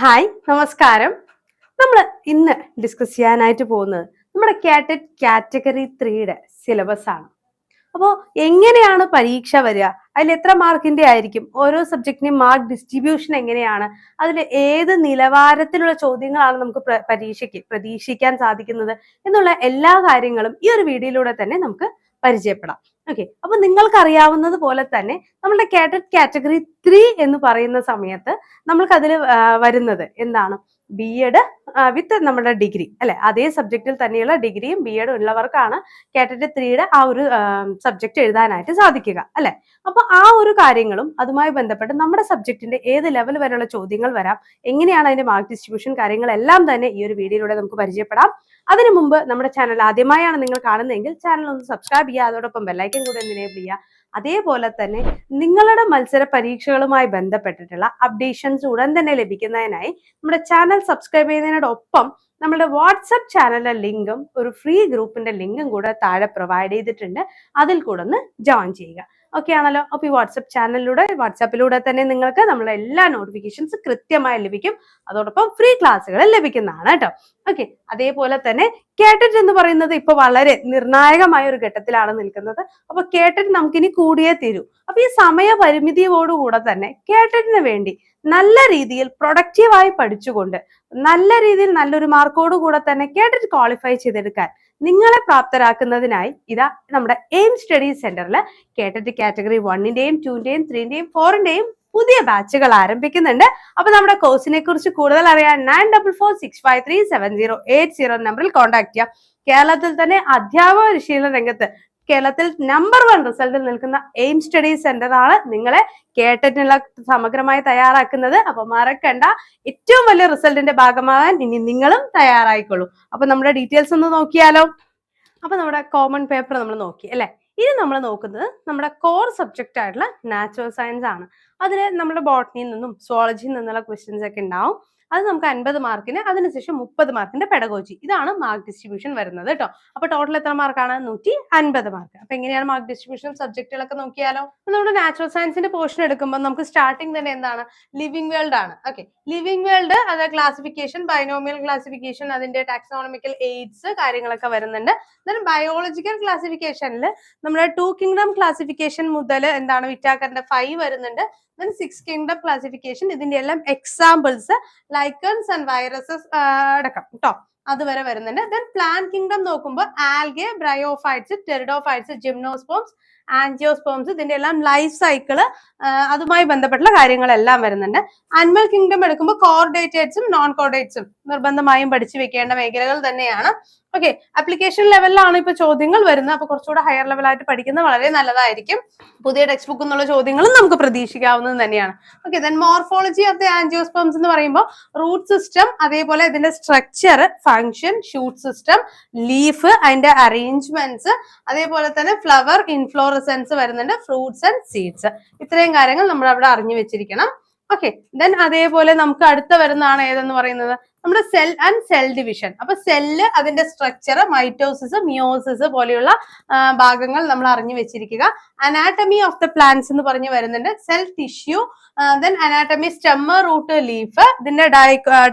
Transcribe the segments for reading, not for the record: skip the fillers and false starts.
Hi നമസ്കാരം. നമ്മൾ ഇന്ന് ഡിസ്കസ് ചെയ്യാനായിട്ട് പോകുന്നത് നമ്മുടെ കാറ്ററ്റ് കാറ്റഗറി 3യുടെ സിലബസ് ആണ്. അപ്പോൾ എങ്ങനെയാണ് പരീക്ഷ വരിക, അതിൽ എത്ര മാർക്കിന്റെ ആയിരിക്കും, ഓരോ സബ്ജക്റ്റിന്റെയും മാർക്ക് ഡിസ്ട്രിബ്യൂഷൻ എങ്ങനെയാണ്, അതിൽ ഏത് നിലവാരത്തിലുള്ള ചോദ്യങ്ങളാണ് നമുക്ക് പരീക്ഷയ്ക്ക് പ്രതീക്ഷിക്കാൻ സാധിക്കുന്നത് എന്നുള്ള എല്ലാ കാര്യങ്ങളും ഈ ഒരു വീഡിയോയിലൂടെ തന്നെ നമുക്ക് പരിചയപ്പെടാം. ഓക്കെ, അപ്പൊ നിങ്ങൾക്ക് അറിയാവുന്നത് പോലെ തന്നെ നമ്മുടെ കാറ്ററ്റ് കാറ്റഗറി 3 എന്ന് പറയുന്ന സമയത്ത് നമ്മൾക്ക് അതിൽ വരുന്നത് എന്താണ്, ബി എഡ് വിത്ത് നമ്മുടെ ഡിഗ്രി അല്ലെ, അതേ സബ്ജക്റ്റിൽ തന്നെയുള്ള ഡിഗ്രിയും ബി എഡും ഉള്ളവർക്കാണ് കാറ്റഗറി 3യുടെ ആ ഒരു സബ്ജക്ട് എഴുതാനായിട്ട് സാധിക്കുക അല്ലെ. അപ്പൊ ആ ഒരു കാര്യങ്ങളും അതുമായി ബന്ധപ്പെട്ട് നമ്മുടെ സബ്ജക്റ്റിന്റെ ഏത് ലെവൽ വരെയുള്ള ചോദ്യങ്ങൾ വരാം, എങ്ങനെയാണ് അതിന്റെ മാർക്ക് ഡിസ്ട്രിബ്യൂഷൻ കാര്യങ്ങളെല്ലാം തന്നെ ഈ ഒരു വീഡിയോയിലൂടെ നമുക്ക് പരിചയപ്പെടാം. അതിനു മുമ്പ് നമ്മുടെ ചാനൽ ആദ്യമായാണ് നിങ്ങൾ കാണുന്നതെങ്കിൽ ചാനൽ ഒന്ന് സബ്സ്ക്രൈബ് ചെയ്യുക, അതോടൊപ്പം ബെല്ലൈക്കൻ കൂടെ ഒന്ന് എനേബിൾ ചെയ്യുക. അതേപോലെ തന്നെ നിങ്ങളുടെ മത്സര പരീക്ഷകളുമായി ബന്ധപ്പെട്ടിട്ടുള്ള അപ്ഡേഷൻസ് ഉടൻ തന്നെ ലഭിക്കുന്നതിനായി നമ്മുടെ ചാനൽ സബ്സ്ക്രൈബ് ചെയ്യുന്നതിനോടൊപ്പം നമ്മുടെ വാട്സപ്പ് ചാനലിലെ ലിങ്കും ഒരു ഫ്രീ ഗ്രൂപ്പിന്റെ ലിങ്കും കൂടെ താഴെ പ്രൊവൈഡ് ചെയ്തിട്ടുണ്ട്. അതിൽ കൂടെ ഒന്ന് ജോയിൻ ചെയ്യുക. ഓക്കെ ആണല്ലോ. അപ്പൊ ഈ വാട്സപ്പിലൂടെ തന്നെ നിങ്ങൾക്ക് നമ്മളെ എല്ലാ നോട്ടിഫിക്കേഷൻസ് കൃത്യമായി ലഭിക്കും. അതോടൊപ്പം ഫ്രീ ക്ലാസ്സുകൾ ലഭിക്കുന്നതാണ് കേട്ടോ. ഓക്കെ, അതേപോലെ തന്നെ കാറ്ററ്റ് എന്ന് പറയുന്നത് ഇപ്പൊ വളരെ നിർണായകമായ ഒരു ഘട്ടത്തിലാണ് നിൽക്കുന്നത്. അപ്പൊ കാറ്ററ്റ് നമുക്കിനി കൂടിയേ തീരൂ. അപ്പൊ ഈ സമയപരിമിതിയോടുകൂടെ തന്നെ കാറ്ററ്റിന് വേണ്ടി നല്ല രീതിയിൽ പ്രൊഡക്റ്റീവായി പഠിച്ചുകൊണ്ട് നല്ല രീതിയിൽ നല്ലൊരു മാർക്കോടുകൂടെ തന്നെ കാറ്ററ്റ് ക്വാളിഫൈ ചെയ്തെടുക്കാൻ നിങ്ങളെ പ്രാപ്തരാക്കുന്നതിനായി ഇതാ നമ്മുടെ എയിം സ്റ്റഡി സെന്ററിൽ കാറ്ററ്റ് കാറ്റഗറി 1ന്റെയും 2ന്റെയും 3ന്റെയും 4ന്റെയും പുതിയ ബാച്ചുകൾ ആരംഭിക്കുന്നുണ്ട്. അപ്പൊ നമ്മുടെ കോഴ്സിനെ കുറിച്ച് കൂടുതൽ അറിയാൻ 9446537080 നമ്പറിൽ കോൺടാക്ട് ചെയ്യാം. കേരളത്തിൽ തന്നെ അധ്യാപക പരിശീലന രംഗത്ത് കേരളത്തിൽ നമ്പർ 1 റിസൾട്ടിൽ നിൽക്കുന്ന എയിം സ്റ്റഡി സെന്റർ ആണ് നിങ്ങളെ കേട്ടറ്റിനുള്ള സമഗ്രമായി തയ്യാറാക്കുന്നത്. അപ്പൊ മറക്കണ്ട, ഏറ്റവും വലിയ റിസൾട്ടിന്റെ ഭാഗമാകാൻ ഇനി നിങ്ങളും തയ്യാറായിക്കൊള്ളൂ. അപ്പൊ നമ്മുടെ ഡീറ്റെയിൽസ് ഒന്ന് നോക്കിയാലോ. അപ്പൊ നമ്മുടെ കോമൺ പേപ്പർ നമ്മൾ നോക്കി അല്ലെ. ഇനി നമ്മൾ നോക്കുന്നത് നമ്മുടെ കോർ സബ്ജക്റ്റ് ആയിട്ടുള്ള നാച്ചുറൽ സയൻസ് ആണ്. അതിൽ നമ്മുടെ ബോട്ടണിയിൽ നിന്നും സുവോളജിയിൽ നിന്നുള്ള ക്വസ്റ്റ്യൻസ് ഒക്കെ ഉണ്ടാവും. അത് നമുക്ക് 50 മാർക്കിന്, അതിനുശേഷം 30 മാർക്കിന്റെ പെഡഗോജി. ഇതാണ് മാർക്ക് ഡിസ്ട്രിബ്യൂഷൻ വരുന്നത് കേട്ടോ. അപ്പൊ ടോട്ടൽ എത്ര മാർക്കാണ്? 150 മാർക്ക്. അപ്പൊ എങ്ങനെയാണ് മാർക്ക് ഡിസ്ട്രിബ്യൂഷൻ സബ്ജക്റ്റുകളൊക്കെ നോക്കിയാലോ. നമ്മുടെ നാച്ചുറൽ സയൻസിന്റെ പോർഷൻ എടുക്കുമ്പോൾ നമുക്ക് സ്റ്റാർട്ടിങ് തന്നെ എന്താണ്, ലിവിംഗ് വേൾഡ് ആണ്. ഓക്കെ, ലിവിംഗ് വേൾഡ് അത് ക്ലാസിഫിക്കേഷൻ, ബൈനോമിയൽ ക്ലാസിഫിക്കേഷൻ, അതിന്റെ ടാക്സോണമിക്കൽ എയ്ഡ്സ് കാര്യങ്ങളൊക്കെ വരുന്നുണ്ട്. ബയോളജിക്കൽ ക്ലാസിഫിക്കേഷനിൽ നമ്മുടെ 2 കിങ്ഡം ക്ലാസിഫിക്കേഷൻ മുതൽ എന്താണ് വിറ്റാക്കറിന്റെ 5 വരുന്നുണ്ട്. 6 കിങ്ഡം ക്ലാസിഫിക്കേഷൻ, ഇതിന്റെ എല്ലാം എക്സാമ്പിൾസ് ലൈക്കൺസ് ആൻഡ് വൈറസസ് അടക്കം കേട്ടോ, അതുവരെ വരുന്നുണ്ട്. ദെൻ പ്ലാന്റ് കിങ്ഡം നോക്കുമ്പോൾ algae, bryophytes, pteridophytes, gymnosperms, angiosperms, ഇതിന്റെ എല്ലാം ലൈഫ് സൈക്കിള് അതുമായി ബന്ധപ്പെട്ടുള്ള കാര്യങ്ങളെല്ലാം വരുന്നുണ്ട്. ആനിമൽ കിങ്ഡം എടുക്കുമ്പോൾ കോർഡേറ്റേറ്റ്സും നോൺ കോർഡേറ്റ്സും നിർബന്ധമായും പഠിച്ചു വെക്കേണ്ട മേഖലകൾ തന്നെയാണ്. ഓക്കെ, ആപ്ലിക്കേഷൻ ലെവലിലാണ് ഇപ്പൊ ചോദ്യങ്ങൾ വരുന്നത്. അപ്പൊ കുറച്ചുകൂടെ ഹയർ ലെവലായിട്ട് പഠിക്കുന്നത് വളരെ നല്ലതായിരിക്കും. പുതിയ ടെക്സ്റ്റ് ബുക്ക് എന്നുള്ള ചോദ്യങ്ങളും നമുക്ക് പ്രതീക്ഷിക്കാവുന്നത് തന്നെയാണ്. Okay, then morphology of the angiosperms എന്ന് പറയുമ്പോൾ റൂട്ട് സിസ്റ്റം, അതേപോലെ ഇതിന്റെ structure, function, shoot system, leaf, അതിന്റെ അറേഞ്ച്മെന്റ്സ്, അതേപോലെ തന്നെ ഫ്ലവർ, ഇൻഫ്ലോറസൻസ് വരുന്നുണ്ട്, ഫ്രൂട്ട്സ് ആൻഡ് സീഡ്സ്. ഇത്രയും കാര്യങ്ങൾ നമ്മൾ അവിടെ അറിഞ്ഞു വെച്ചിരിക്കണം. ഓക്കെ, ദെൻ അതേപോലെ നമുക്ക് അടുത്ത വരുന്നതാണ് ഏതെന്ന് പറയുന്നത് നമ്മുടെ സെൽ ആൻഡ് സെൽ ഡിവിഷൻ. അപ്പൊ സെല്ല്, അതിന്റെ സ്ട്രക്ചർ, മൈറ്റോസിസ്, മിയോസിസ് പോലെയുള്ള ഭാഗങ്ങൾ നമ്മൾ അറിഞ്ഞു വെച്ചിരിക്കുക. അനാട്ടമി ഓഫ് ദ പ്ലാന്റ്സ് എന്ന് പറഞ്ഞു വരുന്നുണ്ട്, cell tissue, then anatomy stem, root, leaf, ഇതിന്റെ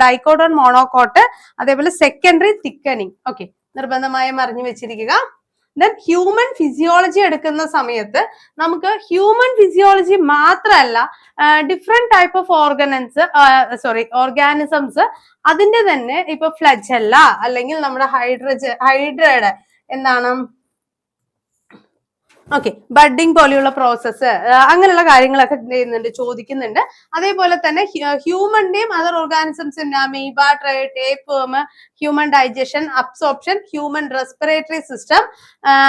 ഡൈക്കോട്ടോൺ, മോണോകോട്ട്, അതേപോലെ സെക്കൻഡറി തിക്കനിങ്. ഓക്കെ, നിർബന്ധമായും അറിഞ്ഞു വെച്ചിരിക്കുക. ദെൻ ഹ്യൂമൻ ഫിസിയോളജി എടുക്കുന്ന സമയത്ത് നമുക്ക് ഹ്യൂമൻ ഫിസിയോളജി മാത്രമല്ല, ഡിഫറെന്റ് ടൈപ്പ് ഓഫ് ഓർഗാനിസംസ്, അതിന്റെ തന്നെ ഇപ്പൊ ഫ്ലജല്ല അല്ലെങ്കിൽ നമ്മുടെ ഹൈഡ്രയുടെ എന്താണ് ഓക്കെ ബഡ്ഡിങ് പോലെയുള്ള പ്രോസസ്സ്, അങ്ങനെയുള്ള കാര്യങ്ങളൊക്കെ ചോദിക്കുന്നുണ്ട്. അതേപോലെ തന്നെ ഹ്യൂമന്റെയും അതർ ഓർഗാനിസംസിന്റെ amoeba, tapeworm, human digestion, absorption, human respiratory system,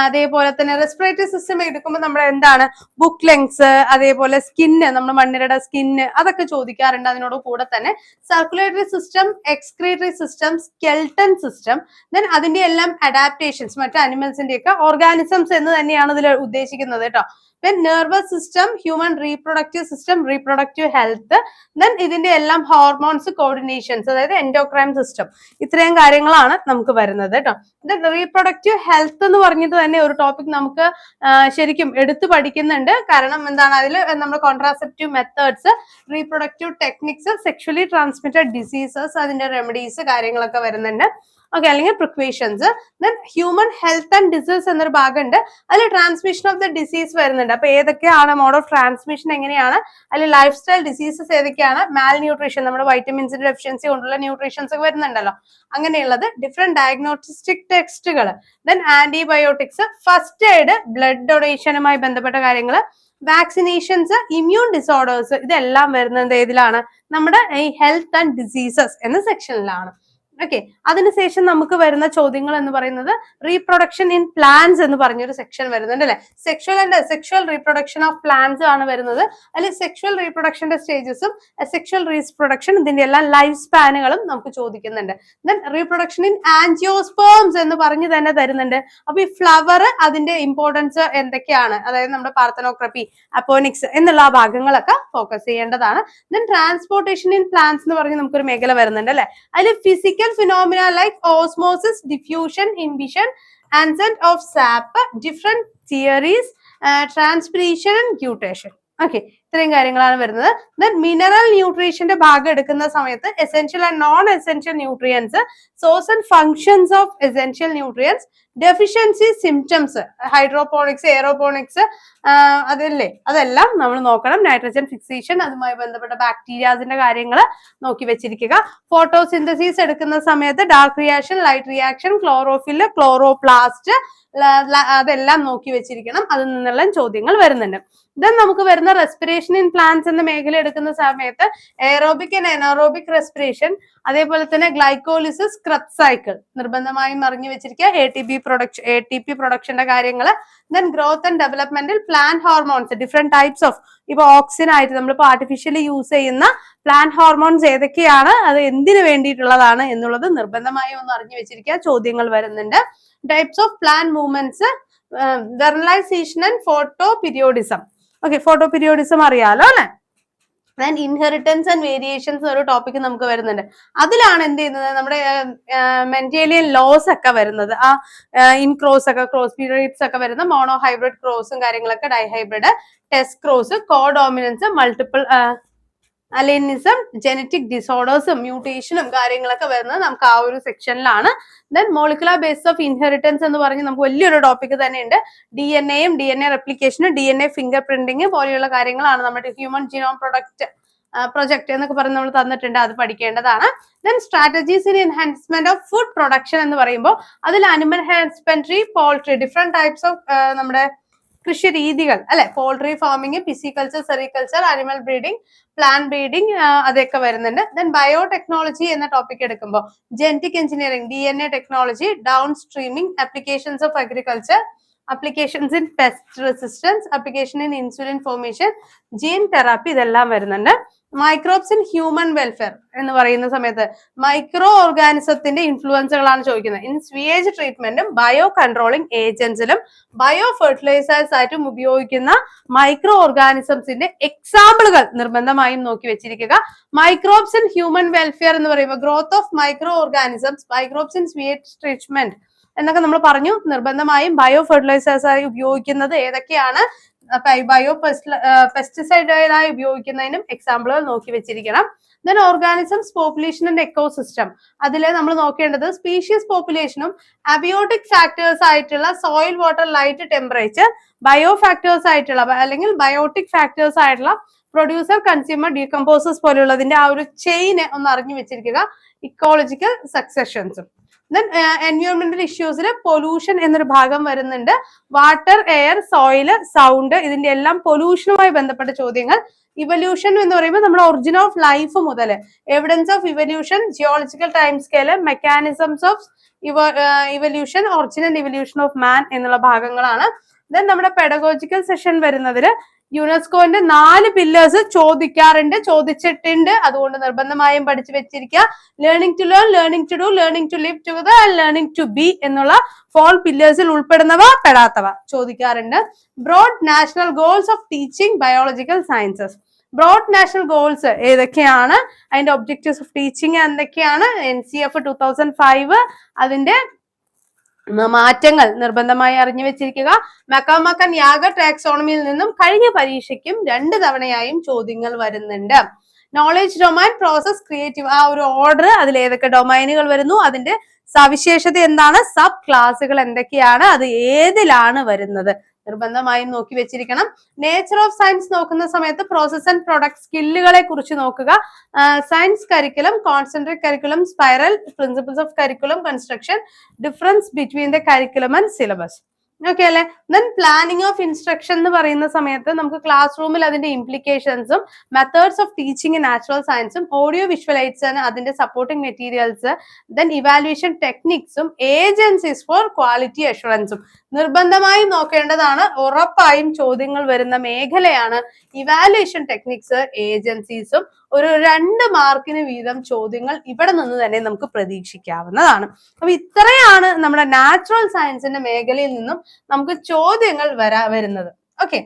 അതേപോലെ തന്നെ റെസ്പിറേറ്ററി സിസ്റ്റം എടുക്കുമ്പോൾ നമ്മുടെ എന്താണ് ബുക്ക് ലെങ്സ്, അതേപോലെ സ്കിന്ന്, നമ്മുടെ മണ്ണിരയുടെ സ്കിന്ന്, അതൊക്കെ ചോദിക്കാറുണ്ട്. അതിനോട് കൂടെ തന്നെ circulatory system, excretory system, skeleton system, then അതിന്റെ എല്ലാം അഡാപ്റ്റേഷൻസ്, മറ്റു അനിമൽസിന്റെ ഒക്കെ ഓർഗാനിസംസ് എന്ന് തന്നെയാണ് ഇതിൽ ഉദ്ദേശിക്കുന്നത് കേട്ടോ. then nervous system, human reproductive system, reproductive health, then ഇതിന്റെ എല്ലാം ഹോർമോൺസ് കോർഡിനേഷൻസ്, അതായത് എൻഡോക്രൈൻ സിസ്റ്റം, ഇത്രയും കാര്യങ്ങളാണ് നമുക്ക് വരുന്നത് കേട്ടോ. then റീപ്രൊഡക്റ്റീവ് ഹെൽത്ത് എന്ന് പറഞ്ഞത് തന്നെ ഒരു ടോപ്പിക് നമുക്ക് ശരിക്കും എടുത്തു പഠിക്കുന്നുണ്ട്. കാരണം എന്താണ്, അതിൽ നമ്മുടെ contraceptive methods, reproductive techniques, sexually transmitted diseases, അതിന്റെ റെമഡീസ് കാര്യങ്ങളൊക്കെ വരുന്നുണ്ട്. ഓക്കെ, അല്ലെങ്കിൽ precautions. Then human health and disease എന്നൊരു ഭാഗമുണ്ട്, അതിൽ ട്രാൻസ്മിഷൻ ഓഫ് ദ ഡിസീസ് വരുന്നുണ്ട്. അപ്പൊ ഏതൊക്കെയാണ് മോഡ് ഓഫ് ട്രാൻസ്മിഷൻ, എങ്ങനെയാണ്, അതിൽ ലൈഫ് സ്റ്റൈൽ ഡിസീസസ് ഏതൊക്കെയാണ്, മാൽ ന്യൂട്രീഷൻ, നമ്മുടെ വൈറ്റമിൻസിന്റെ ഡെഫിഷ്യൻസി കൊണ്ടുള്ള ന്യൂട്രീഷൻസ് ഒക്കെ വരുന്നുണ്ടല്ലോ, അങ്ങനെയുള്ളത്, ഡിഫറെന്റ് ഡയഗ്നോസ്റ്റിക് ടെസ്റ്റുകൾ, then antibiotics, first aid, blood ഡൊണേഷനുമായി ബന്ധപ്പെട്ട കാര്യങ്ങൾ, വാക്സിനേഷൻസ്, ഇമ്മ്യൂൺ ഡിസോർഡേഴ്സ്, ഇതെല്ലാം വരുന്നത് ഏതിലാണ്, നമ്മുടെ ഈ ഹെൽത്ത് ആൻഡ് ഡിസീസസ് എന്ന സെക്ഷനിലാണ്. ഓക്കെ, അതിനുശേഷം നമുക്ക് വരുന്ന ചോദ്യങ്ങൾ എന്ന് പറയുന്നത് റീപ്രൊഡക്ഷൻ ഇൻ പ്ലാന്റ്സ് എന്ന് പറഞ്ഞൊരു സെക്ഷൻ വരുന്നുണ്ട് അല്ലെ. സെക്ഷൽ റീപ്രൊഡക്ഷൻ ഓഫ് പ്ലാന്റ്സ് ആണ് വരുന്നത്. അതിൽ സെക്ഷൽ റീപ്രൊഡക്ഷന്റെ സ്റ്റേജസും സെക്ഷൽ റീപ്രൊഡക്ഷൻ, ഇതിന്റെ എല്ലാം ലൈഫ് സ്പാനുകളും നമുക്ക് ചോദിക്കുന്നുണ്ട്. ദെൻ റീപ്രൊഡക്ഷൻ ഇൻ ആൻജിയോസ്പേംസ് എന്ന് പറഞ്ഞു തന്നെ തരുന്നുണ്ട്. അപ്പൊ ഈ ഫ്ലവർ, അതിന്റെ ഇമ്പോർട്ടൻസ് എന്തൊക്കെയാണ്, അതായത് നമ്മുടെ പാർത്തനോഗ്രഫി, അപ്പോണിക്സ് എന്നുള്ള ആ ഭാഗങ്ങളൊക്കെ ഫോക്കസ് ചെയ്യേണ്ടതാണ്. ദെൻ ട്രാൻസ്പോർട്ടേഷൻ ഇൻ പ്ലാന്റ്സ് എന്ന് പറഞ്ഞ് നമുക്കൊരു മേഖല വരുന്നുണ്ട് അല്ലെ. അതിൽ physical phenomena like osmosis, diffusion, inhibition, ascent of sap, different theories, transpiration and glutation. Okay, ഇത്രയും കാര്യങ്ങളാണ് വരുന്നത്. ദെൻ മിനറൽ ന്യൂട്രീഷന്റെ ഭാഗം എടുക്കുന്ന സമയത്ത് essential and non essential nutrients, source and functions of essential nutrients, deficiency symptoms, hydroponics, aeroponics, അതല്ലേ, അതെല്ലാം നമ്മൾ നോക്കണം. നൈട്രജൻ ഫിക്സേഷൻ, അതുമായി ബന്ധപ്പെട്ട ബാക്ടീരിയാസിന്റെ കാര്യങ്ങൾ നോക്കി വെച്ചിരിക്കുക. ഫോട്ടോസിന്തസിസ് എടുക്കുന്ന സമയത്ത് dark reaction, light reaction, chlorophyll, chloroplast, അതെല്ലാം നോക്കി വെച്ചിരിക്കണം. അതിൽ നിന്നെല്ലാം ചോദ്യങ്ങൾ വരുന്നുണ്ട്. ദെൻ നമുക്ക് വരുന്ന റെസ്പിറേഷൻ ഇൻ പ്ലാന്റ്സ് എന്ന മേഖല എടുക്കുന്ന സമയത്ത് എയറോബിക് ആൻഡ് എനറോബിക് റെസ്പിറേഷൻ, അതേപോലെ തന്നെ ഗ്ലൈക്കോളിസിസ്, ക്രബ് സൈക്കിൾ നിർബന്ധമായും അറിഞ്ഞു വെച്ചിരിക്കുക. ATP പ്രൊഡക്ഷന്റെ കാര്യങ്ങൾ. ദെൻ ഗ്രോത്ത് ആൻഡ് ഡെവലപ്മെന്റിൽ plant hormones, different types of, ഇപ്പൊ ഓക്സിൻ ആയിട്ട് നമ്മളിപ്പോ ആർട്ടിഫിഷ്യലി യൂസ് ചെയ്യുന്ന പ്ലാന്റ് ഹോർമോൺസ് ഏതൊക്കെയാണ്, അത് എന്തിനു വേണ്ടിയിട്ടുള്ളതാണ് എന്നുള്ളത് നിർബന്ധമായും ഒന്ന് അറിഞ്ഞു വെച്ചിരിക്കുക. ചോദ്യങ്ങൾ വരുന്നുണ്ട്. Types of plant movements, vernalization and photoperiodism. Okay, photoperiodism അറിയാലോ അല്ലെ. ദെൻ ഇൻഹെറിറ്റൻസ് ആൻഡ് വേരിയേഷൻസ് ഒരു ടോപ്പിക് നമുക്ക് വരുന്നുണ്ട്. അതിലാണ് എന്ത് ചെയ്യുന്നത്, നമ്മുടെ മെന്റേലിയൻ ലോസ് ഒക്കെ വരുന്നത്. ആ ഇൻക്രോസ് ഒക്കെ, ക്രോസ് പീരിയഡ്സ് ഒക്കെ വരുന്ന മോണോ ഹൈബ്രിഡ് ക്രോസും കാര്യങ്ങളൊക്കെ, dihybrid, test cross, codominance, multiple allelism, genetic ഡിസോർഡേഴ്സും മ്യൂട്ടേഷനും കാര്യങ്ങളൊക്കെ വരുന്നത് നമുക്ക് ആ ഒരു സെക്ഷനിലാണ്. Then molecular basis of inheritance എന്ന് പറഞ്ഞ് നമുക്ക് വലിയൊരു ടോപ്പിക് തന്നെയുണ്ട്. DNA-യും DNA റെപ്ലിക്കേഷനും DNA ഫിംഗർ പ്രിന്റിങ് പോലെയുള്ള കാര്യങ്ങളാണ് നമ്മുടെ ഹ്യൂമൻ ജീനോം പ്രൊജക്ട് എന്നൊക്കെ പറഞ്ഞ് നമ്മൾ തന്നിട്ടുണ്ട്, അത് പഠിക്കേണ്ടതാണ്. Then strategies in enhancement of food production എന്ന് പറയുമ്പോൾ അതിൽ animal husbandry, poultry, different types of നമ്മുടെ കൃഷി രീതികൾ അല്ലെ, poultry farming, pisciculture, sericulture, animal breeding, plant breeding, അതൊക്കെ വരുന്നുണ്ട്. ദെൻ ബയോടെക്നോളജി എന്ന ടോപ്പിക് എടുക്കുമ്പോൾ genetic engineering, DNA technology, down streaming, applications of agriculture, applications in pest resistance, application in insulin formation, gene therapy, ഇതെല്ലാം വരുന്നുണ്ട്. മൈക്രോബ്സ് ഇൻ ഹ്യൂമൻ വെൽഫെയർ എന്ന് പറയുന്ന സമയത്ത് micro ഓർഗാനിസത്തിന്റെ ഇൻഫ്ലുവൻസുകളാണ് ചോദിക്കുന്നത്. ഇൻ സ്വീവേജ് ട്രീറ്റ്മെന്റും ബയോ കൺട്രോളിംഗ് ഏജൻസിലും ബയോ ഫെർട്ടിലൈസേഴ്സ് ആയിട്ടും ഉപയോഗിക്കുന്ന മൈക്രോ ഓർഗാനിസംസിന്റെ എക്സാമ്പിളുകൾ നിർബന്ധമായും നോക്കി വെച്ചിരിക്കുക. മൈക്രോബ്സ് ഇൻ ഹ്യൂമൻ വെൽഫെയർ എന്ന് പറയുമ്പോൾ growth of micro organisms, microbes in sewage treatment എന്നൊക്കെ നമ്മൾ പറഞ്ഞു. നിർബന്ധമായും ബയോ ഫെർട്ടിലൈസേഴ്സ് ആയി ഉപയോഗിക്കുന്നത് ഏതൊക്കെയാണ്, ബയോ പെസ്റ്റിസൈഡായി ഉപയോഗിക്കുന്നതിനും എക്സാമ്പിളുകൾ നോക്കി വെച്ചിരിക്കണം. Then organisms, population and ecosystem, അതിൽ നമ്മൾ നോക്കേണ്ടത് സ്പീഷീസ് പോപ്പുലേഷനും അബിയോട്ടിക് ഫാക്ടേഴ്സ് ആയിട്ടുള്ള soil, water, light, temperature, bio factors ആയിട്ടുള്ള അല്ലെങ്കിൽ ബയോട്ടിക് ഫാക്ടേഴ്സ് ആയിട്ടുള്ള പ്രൊഡ്യൂസർ, കൺസ്യൂമർ, ഡീകമ്പോസേഴ്സ് പോലെയുള്ളതിന്റെ ആ ഒരു ചെയിന് ഒന്ന് അറിഞ്ഞു വെച്ചിരിക്കുക. ഇക്കോളജിക്കൽ സക്സഷൻസും. ദെൻ എൻവയോൺമെന്റൽ ഇഷ്യൂസിൽ പൊല്യൂഷൻ എന്നൊരു ഭാഗം വരുന്നുണ്ട്. വാട്ടർ, എയർ, സോയിൽ, സൗണ്ട്, ഇതിന്റെ എല്ലാം പൊല്യൂഷനുമായി ബന്ധപ്പെട്ട ചോദ്യങ്ങൾ. ഇവല്യൂഷൻ എന്ന് പറയുമ്പോൾ നമ്മുടെ ഒറിജിൻ ഓഫ് ലൈഫ് മുതൽ evidence of evolution, geological time scale, mechanisms of evolution, origin and evolution of മാൻ എന്നുള്ള ഭാഗങ്ങളാണ്. ദെൻ നമ്മുടെ പെഡഗോജിക്കൽ സെഷൻ വരുന്നതിൽ യുനെസ്കോന്റെ 4 പില്ലേഴ്സ് ചോദിച്ചിട്ടുണ്ട്. അതുകൊണ്ട് നിർബന്ധമായും പഠിച്ചു വെച്ചിരിക്കുക. Learning to learn, learning to do, learning to live together and learning to be എന്നുള്ള 4 പില്ലേഴ്സിൽ ഉൾപ്പെടുന്നവ പെടാത്തവ ചോദിക്കാറുണ്ട്. Broad national goals of teaching biological sciences. Broad national goals ഏതൊക്കെയാണ്, അതിന്റെ ഒബ്ജക്റ്റീവ്സ് ഓഫ് ടീച്ചിങ് എന്തൊക്കെയാണ്, NCF 2005 അതിന്റെ മാറ്റങ്ങൾ നിർബന്ധമായി അറിഞ്ഞു വെച്ചിരിക്കുക. മക്കാമക്കൻ യാഗർ ടാക്സോണമിയിൽ നിന്നും കഴിഞ്ഞ പരീക്ഷയ്ക്കും 2 തവണയായും ചോദ്യങ്ങൾ വരുന്നുണ്ട്. നോളജ് ഡൊമൈൻ, പ്രോസസ്, ക്രിയേറ്റീവ്, ആ ഒരു ഓർഡർ, അതിൽ ഏതൊക്കെ ഡൊമൈനുകൾ വരുന്നു, അതിന്റെ സവിശേഷത എന്താണ്, സബ് ക്ലാസുകൾ എന്തൊക്കെയാണ്, അത് ഏതിലാണ് വരുന്നത്, നിർബന്ധമായും നോക്കി വെച്ചിരിക്കണം. നേച്ചർ ഓഫ് സയൻസ് നോക്കുന്ന സമയത്ത് പ്രോസസ് ആൻഡ് പ്രൊഡക്റ്റ് സ്കില്ലുകളെ കുറിച്ച് നോക്കുക. Science curriculum, concentric curriculum, spiral, principles of curriculum construction, difference between the curriculum and syllabus. Okay അല്ലെ. ദെൻ പ്ലാനിങ് ഓഫ് ഇൻസ്ട്രക്ഷൻ എന്ന് പറയുന്ന സമയത്ത് നമുക്ക് ക്ലാസ് റൂമിൽ അതിന്റെ ഇംപ്ലിക്കേഷൻസും മെത്തേഡ്സ് ഓഫ് ടീച്ചിങ് നാച്ചുറൽ സയൻസും ഓഡിയോ വിഷ്വലൈസേഷൻ അതിന്റെ സപ്പോർട്ടിംഗ് മെറ്റീരിയൽസ്, ദെൻ ഇവാലുവേഷൻ ടെക്നിക്സും ഏജൻസീസ് ഫോർ ക്വാളിറ്റി അഷുറൻസും നിർബന്ധമായും നോക്കേണ്ടതാണ്. ഉറപ്പായും ചോദ്യങ്ങൾ വരുന്ന മേഖലയാണ് ഇവാലുവേഷൻ ടെക്നിക്സ്, ഏജൻസീസും. ഒരു 2 മാർക്കിന് വീതം ചോദ്യങ്ങൾ ഇവിടെ നിന്ന് തന്നെ നമുക്ക് പ്രതീക്ഷിക്കാവുന്നതാണ്. അപ്പൊ ഇത്രയാണ് നമ്മുടെ നാച്ചുറൽ സയൻസിന്റെ മേഖലയിൽ നിന്നും നമുക്ക് ചോദ്യങ്ങൾ വരുന്നത്. ഓക്കെ,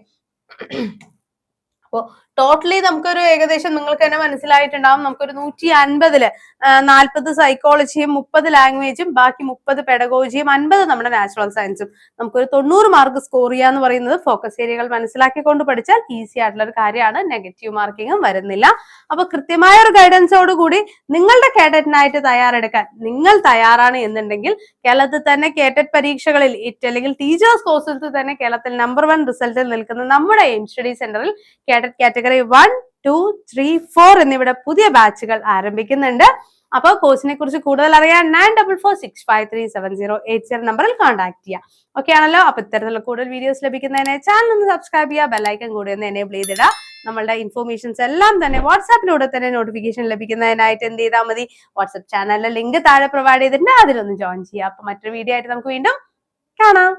അപ്പോ ടോട്ടലി നമുക്കൊരു ഏകദേശം നിങ്ങൾക്ക് തന്നെ മനസ്സിലായിട്ടുണ്ടാവും. നമുക്കൊരു 150 40 സൈക്കോളജിയും 30 ലാംഗ്വേജും ബാക്കി 30 പെഡഗോജിയും 50 നമ്മുടെ നാച്ചുറൽ സയൻസും നമുക്കൊരു 90 മാർക്ക് സ്കോർ ചെയ്യുക എന്ന് പറയുന്നത് ഫോക്കസ് ഏരിയകൾ മനസ്സിലാക്കിക്കൊണ്ട് പഠിച്ചാൽ ഈസി ആയിട്ടുള്ള ഒരു കാര്യമാണ്. നെഗറ്റീവ് മാർക്കിങ്ങും വരുന്നില്ല. അപ്പൊ കൃത്യമായ ഒരു ഗൈഡൻസോട് കൂടി നിങ്ങളുടെ കേഡറ്റിനായിട്ട് തയ്യാറെടുക്കാൻ നിങ്ങൾ തയ്യാറാണ് എന്നുണ്ടെങ്കിൽ കേരളത്തിൽ തന്നെ കേഡറ്റ് പരീക്ഷകളിൽ അല്ലെങ്കിൽ ടീച്ചേഴ്സ് കോഴ്സിൽ തന്നെ കേരളത്തിൽ നമ്പർ 1 റിസൾട്ടിൽ നിൽക്കുന്ന നമ്മുടെ എയിം സ്റ്റഡി സെന്ററിൽ കേഡറ്റ് കാറ്റഗറി 1, 2, 3, 4 എന്നിവിടെ പുതിയ ബാച്ചുകൾ ആരംഭിക്കുന്നുണ്ട്. അപ്പോൾ കോഴ്സിനെ കുറിച്ച് കൂടുതൽ അറിയാൻ 9446537080 നമ്പറിൽ കോൺടാക്ട് ചെയ്യാം. ഓക്കെ ആണല്ലോ. അപ്പൊ ഇത്തരത്തിലുള്ള കൂടുതൽ വീഡിയോസ് ലഭിക്കുന്നതിന് ചാനൽ ഒന്ന് സബ്സ്ക്രൈബ് ചെയ്യുക, ബെല്ലൈക്കൺ കൂടി ഒന്ന് എനേബിൾ ചെയ്തിടുക. നമ്മളുടെ ഇൻഫോർമേഷൻസ് എല്ലാം തന്നെ വാട്സാപ്പിലൂടെ തന്നെ നോട്ടിഫിക്കേഷൻ ലഭിക്കുന്നതിനായിട്ട് എന്ത് ചെയ്താൽ മതി, വാട്സ്ആപ്പ് ചാനലിലെ ലിങ്ക് താഴെ പ്രൊവൈഡ് ചെയ്തിട്ടുണ്ട്, അതിലൊന്ന് ജോയിൻ ചെയ്യുക. അപ്പൊ മറ്റൊരു വീഡിയോ ആയിട്ട് നമുക്ക് വീണ്ടും കാണാം.